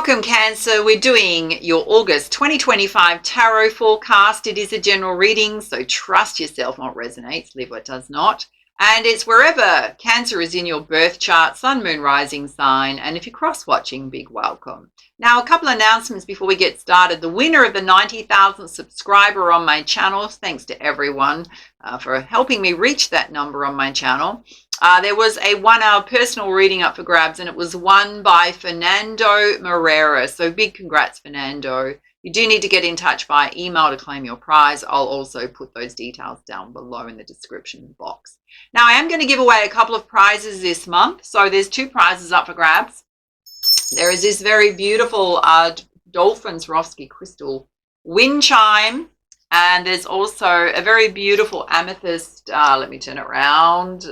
Welcome, Cancer. We're doing your August 2025 tarot forecast. It is a general reading, so trust yourself what resonates, leave what does not. And it's wherever Cancer is in your birth chart, sun, moon, rising sign. And if you're cross-watching, big welcome. Now, a couple of announcements before we get started. The winner of the 90,000 subscriber on my channel, thanks to everyone for helping me reach that number on my channel. There was a 1-hour personal reading up for grabs, and it was won by Fernando Moreira. So big congrats, Fernando. You do need to get in touch via email to claim your prize. I'll also put those details down below in the description box. Now, I am going to give away a couple of prizes this month. So there's 2 prizes up for grabs. There is this very beautiful Dolphin Swarovski crystal wind chime. And there's also a very beautiful amethyst, let me turn it around,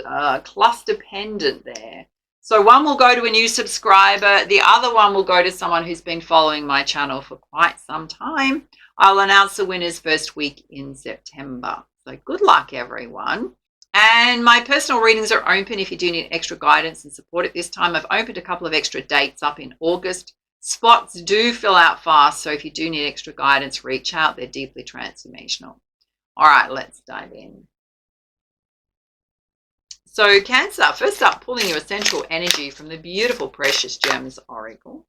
cluster pendant there. So one will go to a new subscriber. The other one will go to someone who's been following my channel for quite some time. I'll announce the winners first week in September. So good luck, everyone. And my personal readings are open if you do need extra guidance and support at this time. I've opened a couple of extra dates up in August. Spots do fill out fast, so if you do need extra guidance, reach out. They're deeply transformational. All right, let's dive in. So Cancer, first up, pulling your essential energy from the beautiful Precious Gems Oracle.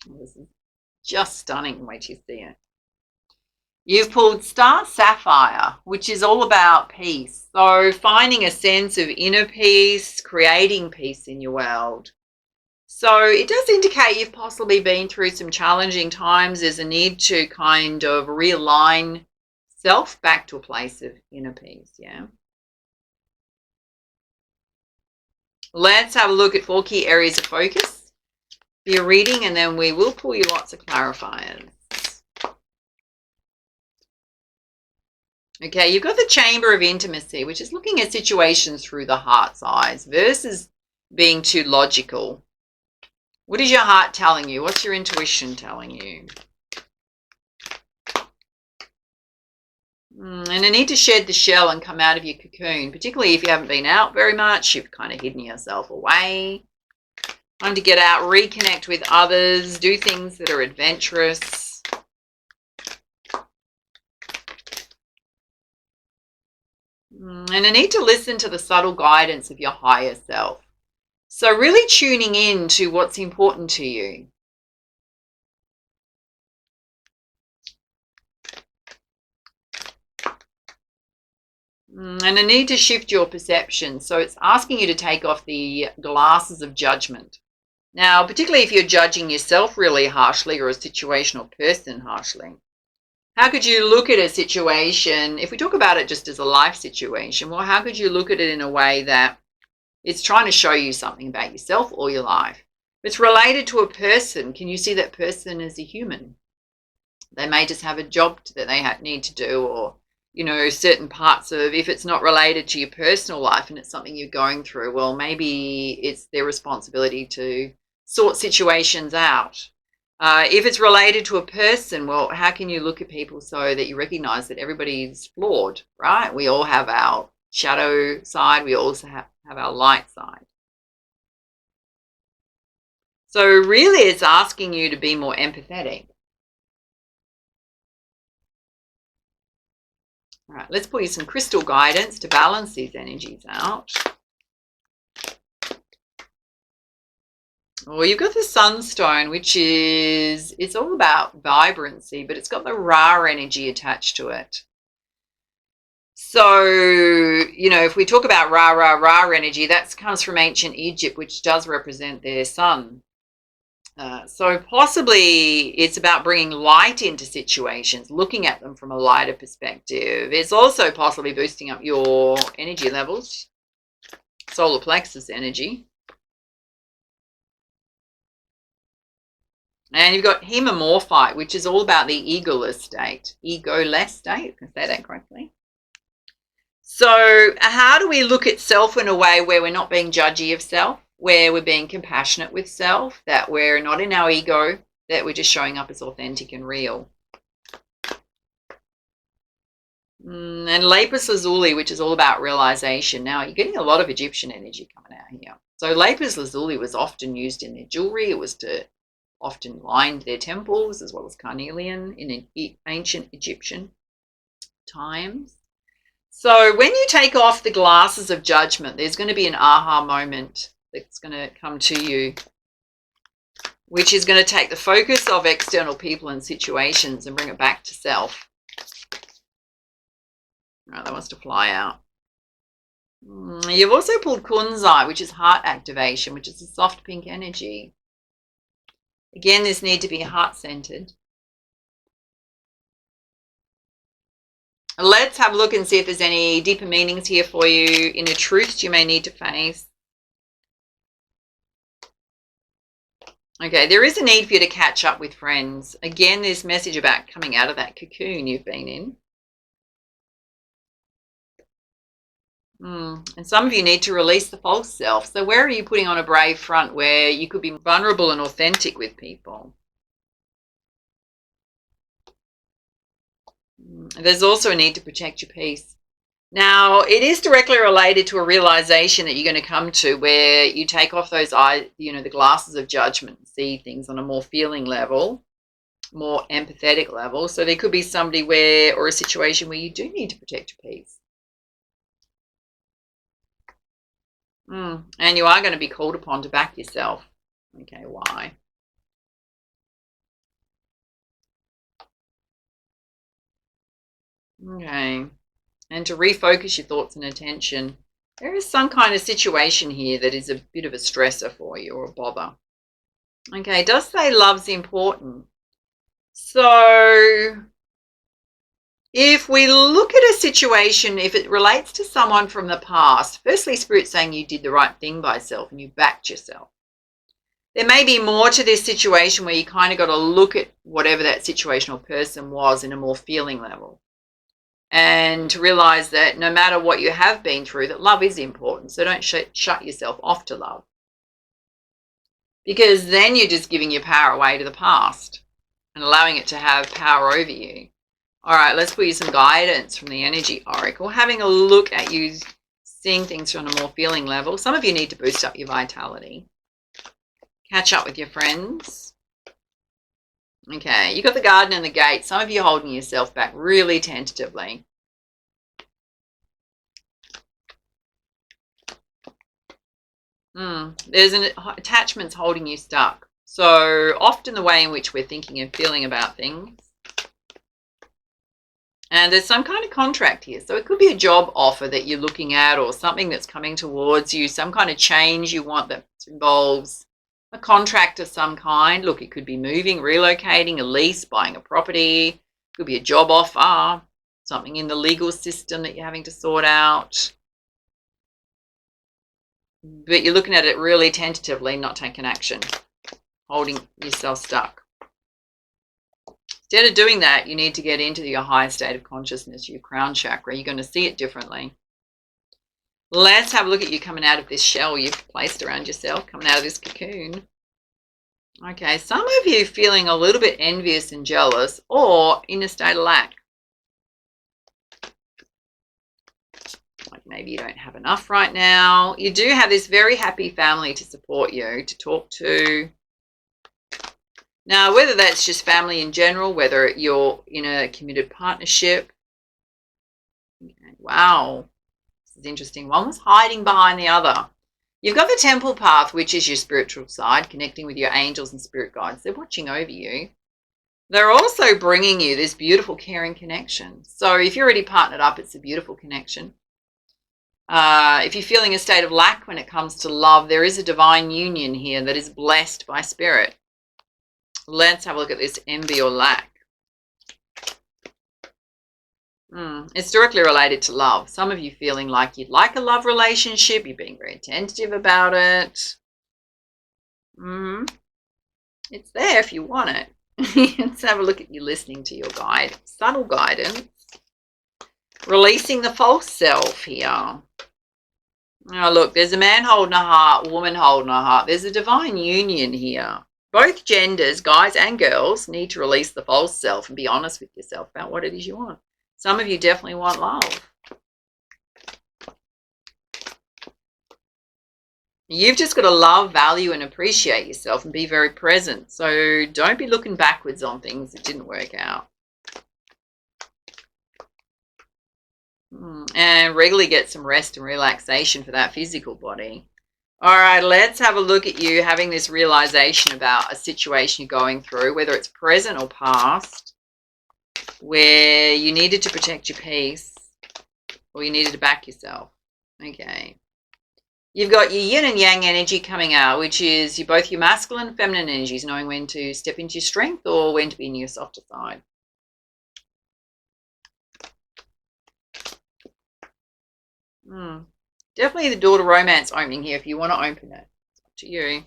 This is just stunning. Wait till you see it. You've pulled Star Sapphire, which is all about peace. So finding a sense of inner peace, creating peace in your world. So it does indicate you've possibly been through some challenging times. There's a need to kind of realign self back to a place of inner peace, yeah? Let's have a look at 4 key areas of focus for your reading, and then we will pull you lots of clarifiers. Okay, you've got the Chamber of Intimacy, which is looking at situations through the heart's eyes versus being too logical. What is your heart telling you? What's your intuition telling you? And a need to shed the shell and come out of your cocoon, particularly if you haven't been out very much, you've kind of hidden yourself away. Time to get out, reconnect with others, do things that are adventurous. And a need to listen to the subtle guidance of your higher self. So really tuning in to what's important to you. And a need to shift your perception. So it's asking you to take off the glasses of judgment. Now, particularly if you're judging yourself really harshly or a situational person harshly. How could you look at a situation, if we talk about it just as a life situation, well, how could you look at it in a way that it's trying to show you something about yourself or your life? If it's related to a person, can you see that person as a human? They may just have a job that they need to do, or, you know, certain parts of, if it's not related to your personal life and it's something you're going through, well, maybe it's their responsibility to sort situations out. If it's related to a person, well, how can you look at people so that you recognize that everybody's flawed, right? We all have our shadow side. We also have our light side. So really it's asking you to be more empathetic. All right, let's pull you some crystal guidance to balance these energies out. Well, you've got the Sunstone, which is, it's all about vibrancy, but it's got the Ra energy attached to it. So, you know, if we talk about Ra energy, that comes from ancient Egypt, which does represent their sun. So possibly it's about bringing light into situations, looking at them from a lighter perspective. It's also possibly boosting up your energy levels, solar plexus energy. And you've got Hemomorphite, which is all about the egoless state. Egoless state, can I say that correctly? So how do we look at self in a way where we're not being judgy of self, where we're being compassionate with self, that we're not in our ego, that we're just showing up as authentic and real? And lapis lazuli, which is all about realization. Now, you're getting a lot of Egyptian energy coming out here. So lapis lazuli was often used in their jewelry. It was to often line their temples, as well as carnelian in ancient Egyptian times. So when you take off the glasses of judgment, there's going to be an aha moment that's going to come to you, which is going to take the focus of external people and situations and bring it back to self. Right, that wants to fly out. You've also pulled kunzai, which is heart activation, which is a soft pink energy. Again, this need to be heart-centered. Let's have a look and see if there's any deeper meanings here for you, inner truths you may need to face. Okay, there is a need for you to catch up with friends. Again, this message about coming out of that cocoon you've been in. And some of you need to release the false self. So where are you putting on a brave front where you could be vulnerable and authentic with people? There's also a need to protect your peace. Now, it is directly related to a realization that you're going to come to where you take off those eyes, the glasses of judgment, and see things on a more feeling level, more empathetic level. So there could be somebody or a situation where you do need to protect your peace. And you are going to be called upon to back yourself. Okay, why? Okay, and to refocus your thoughts and attention. There is some kind of situation here that is a bit of a stressor for you or a bother. Okay, it does say love's important. So if we look at a situation, if it relates to someone from the past, firstly, Spirit's saying you did the right thing by yourself and you backed yourself. There may be more to this situation where you kind of got to look at whatever that situation or person was in a more feeling level. And to realize that no matter what you have been through, that love is important. So don't shut yourself off to love. Because then you're just giving your power away to the past and allowing it to have power over you. All right, let's put you some guidance from the Energy Oracle. Having a look at you seeing things on a more feeling level. Some of you need to boost up your vitality. Catch up with your friends. Okay, you got the garden and the gate. Some of you holding yourself back really tentatively. There's an attachment's holding you stuck. So often the way in which we're thinking and feeling about things. And there's some kind of contract here. So it could be a job offer that you're looking at or something that's coming towards you, some kind of change you want that involves a contract of some kind. Look, it could be moving, relocating, a lease, buying a property. It could be a job offer, something in the legal system that you're having to sort out. But you're looking at it really tentatively, not taking action, holding yourself stuck. Instead of doing that, you need to get into your higher state of consciousness, your crown chakra. You're going to see it differently. Let's have a look at you coming out of this shell you've placed around yourself, coming out of this cocoon. Okay, some of you feeling a little bit envious and jealous or in a state of lack. Like maybe you don't have enough right now. You do have this very happy family to support you, to talk to. Now, whether that's just family in general, whether you're in a committed partnership. Okay, wow. This is interesting. One was hiding behind the other. You've got the temple path, which is your spiritual side, connecting with your angels and spirit guides. They're watching over you. They're also bringing you this beautiful caring connection. So if you're already partnered up, it's a beautiful connection. If you're feeling a state of lack when it comes to love, there is a divine union here that is blessed by spirit. Let's have a look at this envy or lack. It's directly related to love. Some of you feeling like you'd like a love relationship. You're being very tentative about it. It's there if you want it. Let's have a look at you listening to your guide. Subtle guidance. Releasing the false self here. Oh, look, there's a man holding a heart, a woman holding a heart. There's a divine union here. Both genders, guys and girls, need to release the false self and be honest with yourself about what it is you want. Some of you definitely want love. You've just got to love, value, and appreciate yourself and be very present. So don't be looking backwards on things that didn't work out. And regularly get some rest and relaxation for that physical body. All right, let's have a look at you having this realization about a situation you're going through, whether it's present or past, where you needed to protect your peace or you needed to back yourself. Okay. You've got your yin and yang energy coming out, which is both your masculine and feminine energies, knowing when to step into your strength or when to be in your softer side. Definitely the door to romance opening here if you want to open it. It's up to you.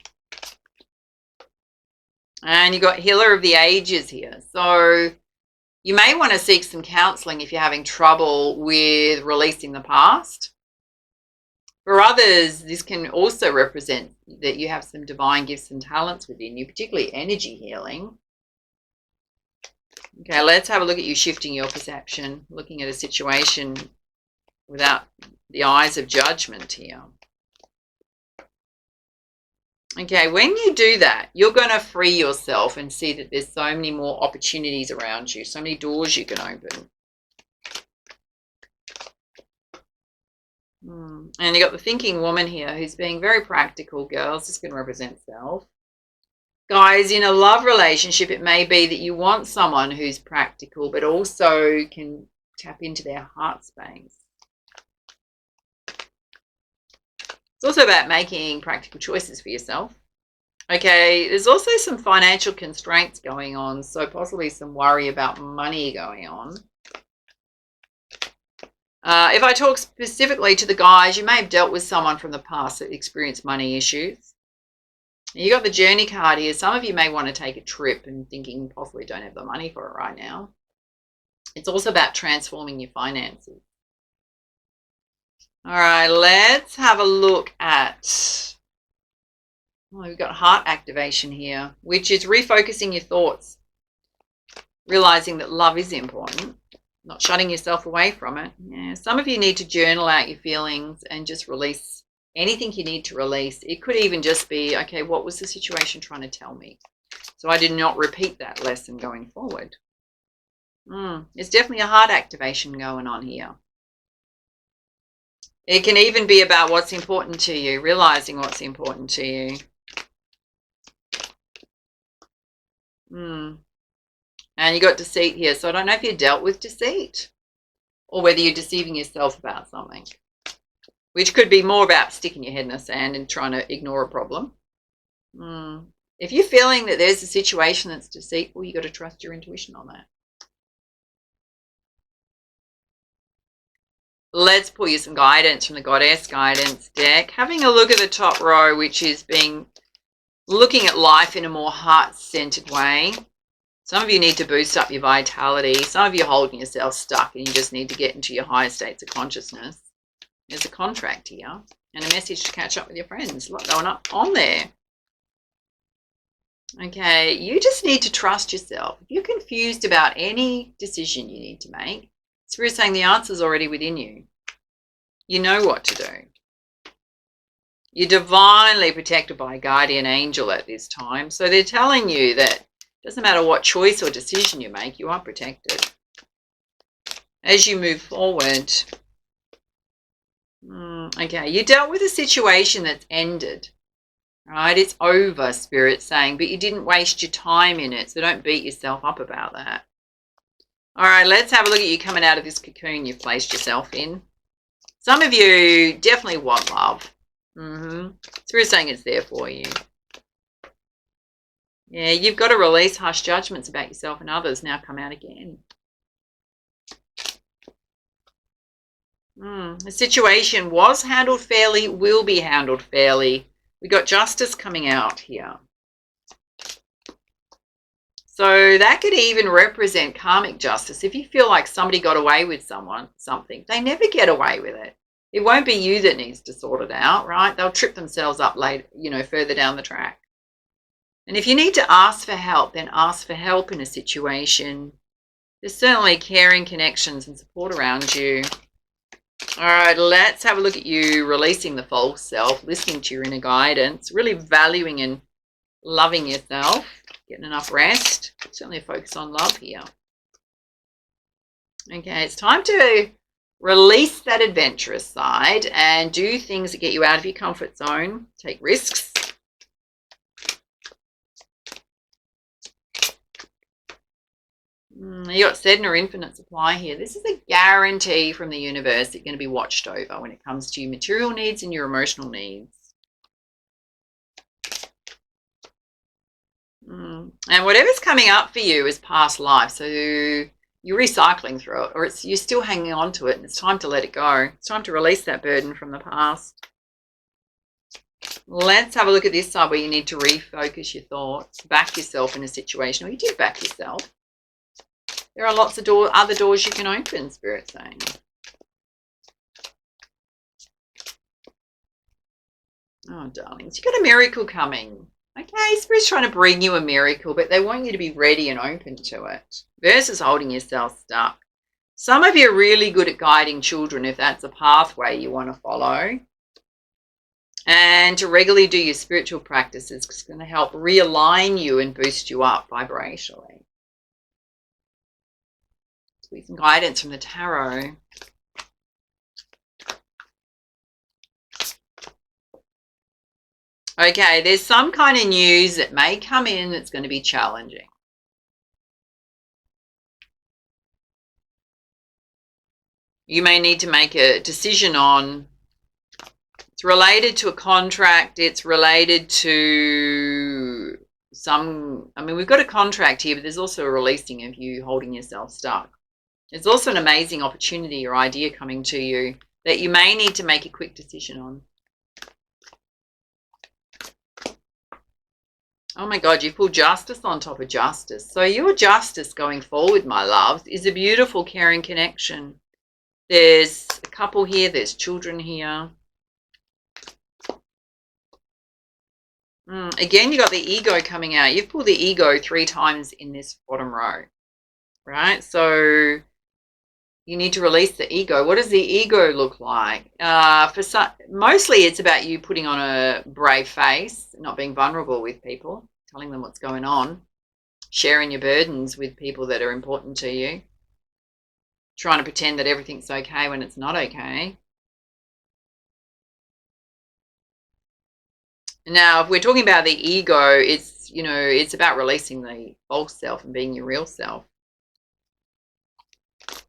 And you've got Healer of the Ages here. So you may want to seek some counseling if you're having trouble with releasing the past. For others, this can also represent that you have some divine gifts and talents within you, particularly energy healing. Okay, let's have a look at you shifting your perception, looking at a situation without the eyes of judgment here. Okay, when you do that, you're going to free yourself and see that there's so many more opportunities around you, so many doors you can open. And you got the thinking woman here who's being very practical, girls. This can represent self. Guys, in a love relationship, it may be that you want someone who's practical, but also can tap into their heart space. It's also about making practical choices for yourself. Okay, there's also some financial constraints going on, so possibly some worry about money going on. If I talk specifically to the guys, you may have dealt with someone from the past that experienced money issues. You got the Journey card here. Some of you may want to take a trip and thinking possibly don't have the money for it right now. It's also about transforming your finances. All right, let's have a look at, we've got heart activation here, which is refocusing your thoughts, realizing that love is important, not shutting yourself away from it. Yeah, some of you need to journal out your feelings and just release anything you need to release. It could even just be, okay, what was the situation trying to tell me? So I did not repeat that lesson going forward. There's definitely a heart activation going on here. It can even be about what's important to you, realizing what's important to you. And you got deceit here. So I don't know if you dealt with deceit or whether you're deceiving yourself about something, which could be more about sticking your head in the sand and trying to ignore a problem. If you're feeling that there's a situation that's deceitful, you got to trust your intuition on that. Let's pull you some guidance from the Goddess Guidance deck. Having a look at the top row, which is looking at life in a more heart-centered way. Some of you need to boost up your vitality. Some of you are holding yourself stuck and you just need to get into your higher states of consciousness. There's a contract here and a message to catch up with your friends. A lot going on there. Okay, you just need to trust yourself. If you're confused about any decision you need to make, Spirit's saying the answer's already within you. You know what to do. You're divinely protected by a guardian angel at this time. So they're telling you that it doesn't matter what choice or decision you make, you are protected. As you move forward, okay, you dealt with a situation that's ended. Right? It's over, Spirit's saying, but you didn't waste your time in it, so don't beat yourself up about that. All right, let's have a look at you coming out of this cocoon you've placed yourself in. Some of you definitely want love. Spirit's saying it's there for you. Yeah, you've got to release harsh judgments about yourself and others. Now come out again. The situation was handled fairly, will be handled fairly. We got justice coming out here. So that could even represent karmic justice. If you feel like somebody got away with something, they never get away with it. It won't be you that needs to sort it out, right? They'll trip themselves up later, further down the track. And if you need to ask for help, then ask for help in a situation There's certainly caring connections and support around you. All right, let's have a look at you releasing the false self, listening to your inner guidance, really valuing and loving yourself, getting enough rest. Certainly a focus on love here. Okay, it's time to release that adventurous side and do things that get you out of your comfort zone. Take risks. You got Sedna or infinite supply here. This is a guarantee from the universe that you're going to be watched over when it comes to your material needs and your emotional needs. And whatever's coming up for you is past life. So you're recycling through it, or you're still hanging on to it, and it's time to let it go. It's time to release that burden from the past. Let's have a look at this side where you need to refocus your thoughts, back yourself in a situation, or you do back yourself. There are lots of other doors you can open, Spirit's saying. Oh, darlings, you've got a miracle coming. Okay, Spirit's trying to bring you a miracle, but they want you to be ready and open to it versus holding yourself stuck. Some of you are really good at guiding children if that's a pathway you want to follow. And to regularly do your spiritual practices is going to help realign you and boost you up vibrationally. With some guidance from the tarot. Okay, there's some kind of news that may come in that's going to be challenging. You may need to make a decision on, it's related to a contract, it's related to we've got a contract here, but there's also a releasing of you holding yourself stuck. There's also an amazing opportunity or idea coming to you that you may need to make a quick decision on. Oh my God, you pulled justice on top of justice. So your justice going forward, my loves, is a beautiful caring connection. There's a couple here, there's children here. Again, you got the ego coming out. You've pulled the ego 3 times in this bottom row, right? So you need to release the ego. What does the ego look like? Mostly it's about you putting on a brave face, not being vulnerable with people, telling them what's going on, sharing your burdens with people that are important to you, trying to pretend that everything's okay when it's not okay. Now, if we're talking about the ego, it's about releasing the false self and being your real self.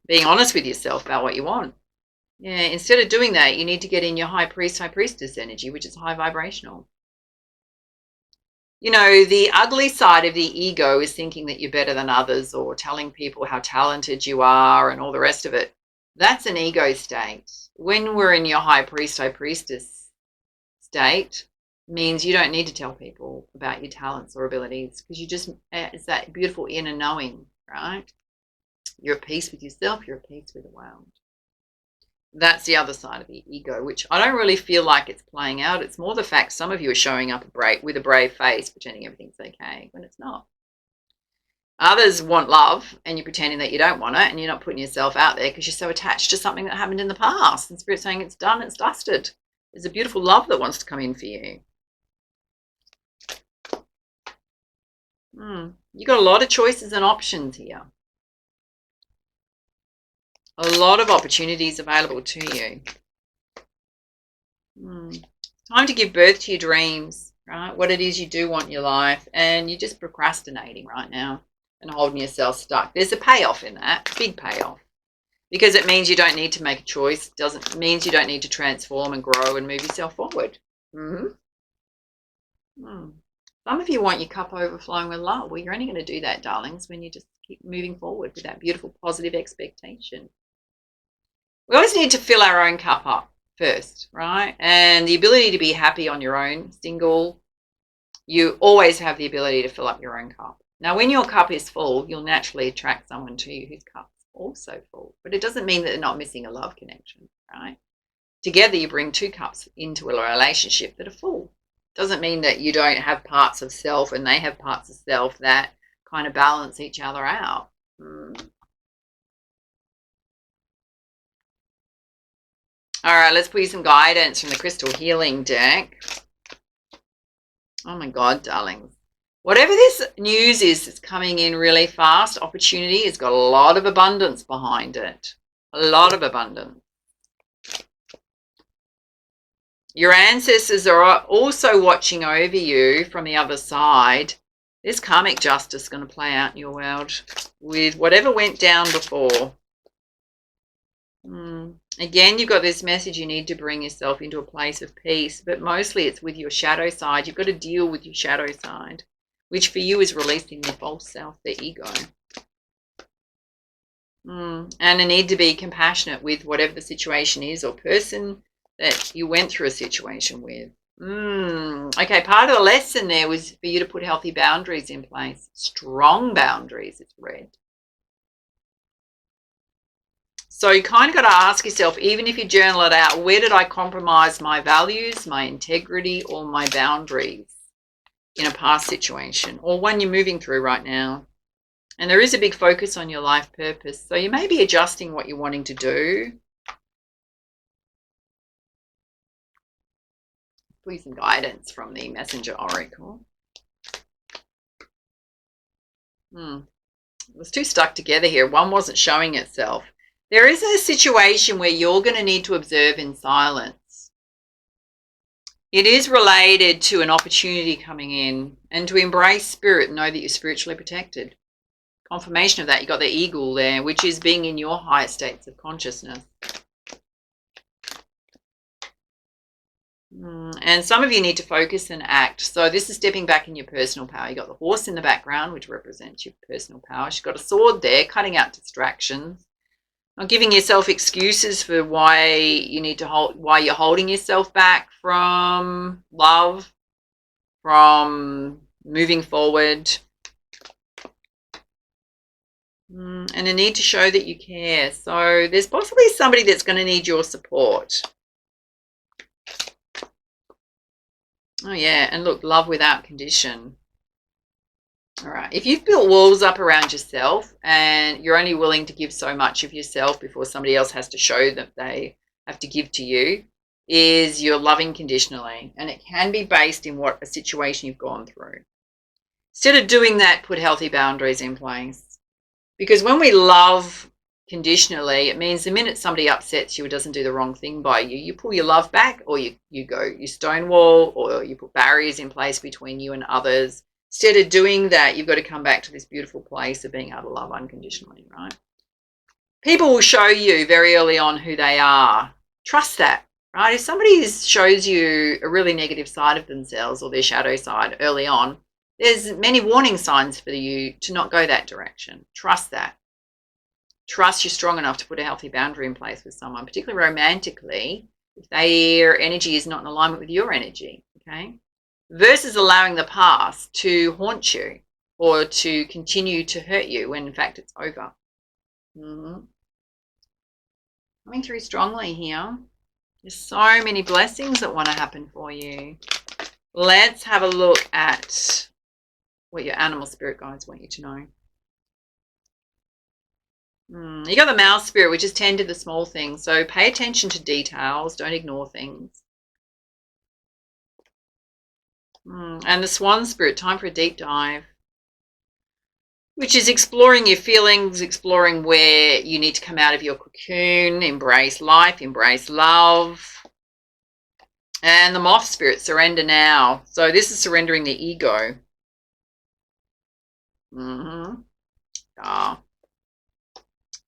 Being honest with yourself about what you want. Yeah, instead of doing that, you need to get in your high priest, high priestess energy, which is high vibrational. The ugly side of the ego is thinking that you're better than others or telling people how talented you are and all the rest of it. That's an ego state. When we're in your high priest, high priestess state, means you don't need to tell people about your talents or abilities because it's that beautiful inner knowing, right? You're at peace with yourself, you're at peace with the world. That's the other side of the ego, which I don't really feel like it's playing out. It's more the fact some of you are showing up with a brave face, pretending everything's okay when it's not. Others want love and you're pretending that you don't want it and you're not putting yourself out there because you're so attached to something that happened in the past. And Spirit's saying it's done, it's dusted. There's a beautiful love that wants to come in for you. You got a lot of choices and options here. A lot of opportunities available to you. Time to give birth to your dreams, right? What it is you do want in your life, and you're just procrastinating right now and holding yourself stuck. There's a payoff in that, big payoff, because it means you don't need to make a choice. It means you don't need to transform and grow and move yourself forward. Some of you want your cup overflowing with love. Well, you're only going to do that, darlings, when you just keep moving forward with that beautiful positive expectation. We always need to fill our own cup up first, right? And the ability to be happy on your own, single, you always have the ability to fill up your own cup. Now, when your cup is full, you'll naturally attract someone to you whose cup's also full. But it doesn't mean that they're not missing a love connection, right? Together, you bring 2 cups into a relationship that are full. Doesn't mean that you don't have parts of self and they have parts of self that kind of balance each other out. All right, let's put you some guidance from the Crystal Healing deck. Oh my God, darlings. Whatever this news is that's coming in really fast, opportunity has got a lot of abundance behind it. A lot of abundance. Your ancestors are also watching over you from the other side. There's karmic justice going to play out in your world with whatever went down before. Again, you've got this message you need to bring yourself into a place of peace, but mostly it's with your shadow side. You've got to deal with your shadow side, which for you is releasing the false self, the ego. And a need to be compassionate with whatever the situation is or person that you went through a situation with. Okay, part of the lesson there was for you to put healthy boundaries in place. Strong boundaries, it's read. So you kind of got to ask yourself, even if you journal it out, where did I compromise my values, my integrity, or my boundaries in a past situation or one you're moving through right now? And there is a big focus on your life purpose. So you may be adjusting what you're wanting to do. Please some guidance from the Messenger Oracle. It was too stuck together here. One wasn't showing itself. There is a situation where you're going to need to observe in silence. It is related to an opportunity coming in, and to embrace spirit and know that you're spiritually protected. Confirmation of that, you got the eagle there, which is being in your higher states of consciousness. And some of you need to focus and act. So this is stepping back in your personal power. You got the horse in the background, which represents your personal power. You've got a sword there, cutting out distractions. Not giving yourself excuses for why you need to why you're holding yourself back from love, from moving forward. And a need to show that you care. So there's possibly somebody that's going to need your support. Oh yeah, and look, love without condition. All right, if you've built walls up around yourself and you're only willing to give so much of yourself before somebody else has to show that they have to give to you, is you're loving conditionally. And it can be based in what a situation you've gone through. Instead of doing that, put healthy boundaries in place. Because when we love conditionally, it means the minute somebody upsets you or doesn't do the wrong thing by you, you pull your love back, or you stonewall, or you put barriers in place between you and others. Instead of doing that, you've got to come back to this beautiful place of being able to love unconditionally, right? People will show you very early on who they are. Trust that, right? If somebody shows you a really negative side of themselves or their shadow side early on, there's many warning signs for you to not go that direction. Trust that. Trust you're strong enough to put a healthy boundary in place with someone, particularly romantically, if their energy is not in alignment with your energy, okay? Versus allowing the past to haunt you or to continue to hurt you when in fact it's over. Coming through strongly here. There's so many blessings that want to happen for you. Let's have a look at what your animal spirit guides want you to know. You got the mouse spirit, which is tend to the small things. So pay attention to details. Don't ignore things. And the swan spirit, time for a deep dive, which is exploring your feelings, exploring where you need to come out of your cocoon, embrace life, embrace love. And the moth spirit, surrender now. So this is surrendering the ego.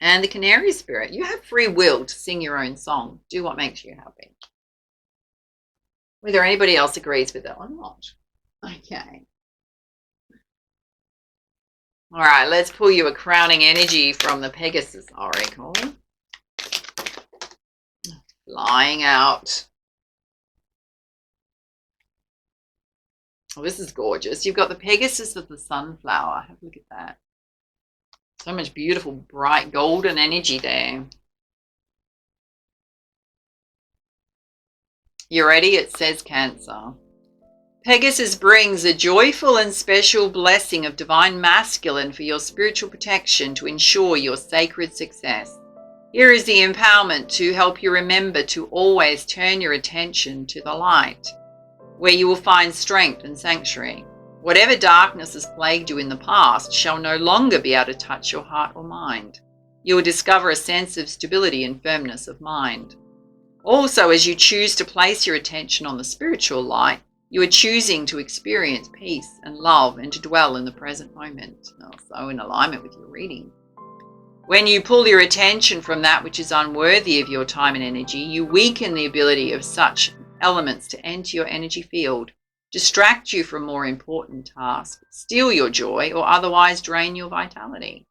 And the canary spirit, you have free will to sing your own song. Do what makes you happy. Whether anybody else agrees with that or not. Okay. All right, let's pull you a crowning energy from the Pegasus Oracle. Flying out. Oh, this is gorgeous. You've got the Pegasus with the sunflower. Have a look at that. So much beautiful, bright, golden energy there. You ready? It says Cancer. Pegasus brings a joyful and special blessing of divine masculine for your spiritual protection to ensure your sacred success. Here is the empowerment to help you remember to always turn your attention to the light, where you will find strength and sanctuary. Whatever darkness has plagued you in the past shall no longer be able to touch your heart or mind. You will discover a sense of stability and firmness of mind. Also, as you choose to place your attention on the spiritual light, you are choosing to experience peace and love and to dwell in the present moment. So in alignment with your reading. When you pull your attention from that which is unworthy of your time and energy, you weaken the ability of such elements to enter your energy field, distract you from more important tasks, steal your joy, or otherwise drain your vitality.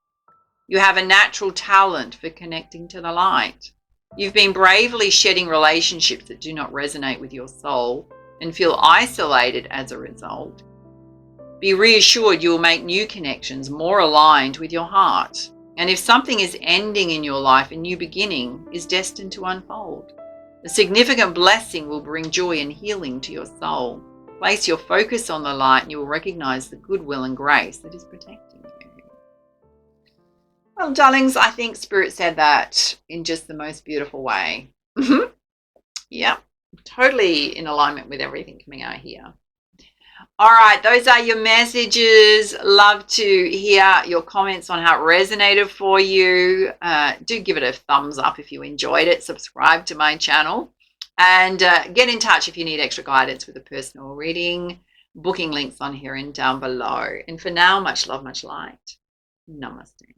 You have a natural talent for connecting to the light. You've been bravely shedding relationships that do not resonate with your soul and feel isolated as a result. Be reassured you will make new connections more aligned with your heart. And if something is ending in your life, a new beginning is destined to unfold. A significant blessing will bring joy and healing to your soul. Place your focus on the light and you will recognize the goodwill and grace that is protecting you. Well, darlings, I think Spirit said that in just the most beautiful way. Yeah, totally in alignment with everything coming out here. All right, those are your messages. Love to hear your comments on how it resonated for you. Do give it a thumbs up if you enjoyed it. Subscribe to my channel. And get in touch if you need extra guidance with a personal reading. Booking links on here and down below. And for now, much love, much light. Namaste.